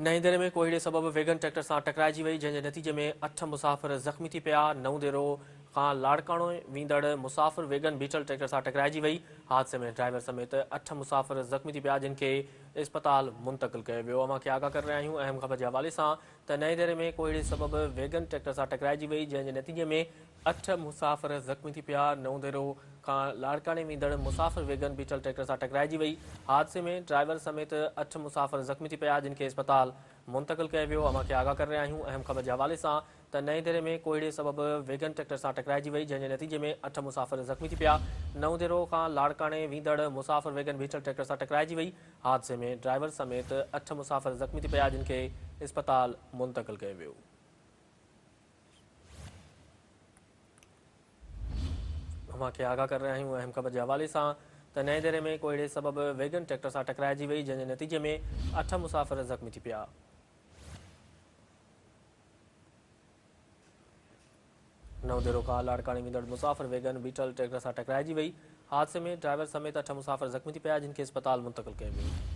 नई दरे में कोहीड़े सबब वेगन ट्रैक्टर से टकराइजी वही, जंहिंजे नतीजे में 8 मुसाफ़िर ज़ख़्मी थी पिया। नवदेरो खां लाड़काणो वींदड़ मुसाफ़िर वेगन बीटल ट्रैक्टर से टकराइजी वही। हादसे में ड्राइवर समेत 8 मुसाफ़िर ज़ख़्मी थी पिया, जिनके इस्पताल मुंतकिल किया वियो। अमां खे आगाह करे रहिया आहियूं अहम ख़बर के हवाले से। त नई दरे में कोहीड़े सबब वेगन ट्रैक्टर से टकराइजी वही, जंहिंजे नतीजे में 8 मुसाफ़िर ज़ख़्मी थी पिया। नवदेरो खां लाड़काणे वींदड़ मुसाफ़िर वेगन बीटल ट्रैक्टर से टकराइजी वही। हादसे में ड्राइवर समेत 8 मुसाफ़िर ज़ख़्मी थी पिया, जिनके इस्पताल मुंतकिल किया वियो। अमां खे आगाह करे रहिया आहियूं अहम ख़बर के हवाले से। त नई दरे में कोहीड़े सबब वेगन ट्रैक्टर से टकराइजी वही, जंहिंजे नतीजे में 8 मुसाफ़िर ज़ख़्मी थी पिया। नवदेरो खां लाड़काणे वींदड़ मुसाफ़िर वेगन बीटल ट्रैक्टर से टकराइजी वही। हादसे में ड्राइवर समेत 8 मुसाफ़िर ज़ख़्मी थी पिया, जिनके इस्पताल मुंतकिल किया वियो। अमां खे आगाह करे रहिया आहियूं अहम ख़बर के हवाले से। त नई दरे में कोहीड़े सबब वेगन ट्रैक्टर से टकराइजी वही, जंहिंजे नतीजे में 8 मुसाफ़िर ज़ख़्मी थी पिया। नवदेरो खां लाड़काणे वींदड़ मुसाफ़िर वेगन बीटल ट्रैक्टर से टकराइजी वही। हादसे में ड्राइवर समेत 8 मुसाफ़िर ज़ख़्मी थी पिया, जिनके इस्पताल मुंतकिल किया वियो।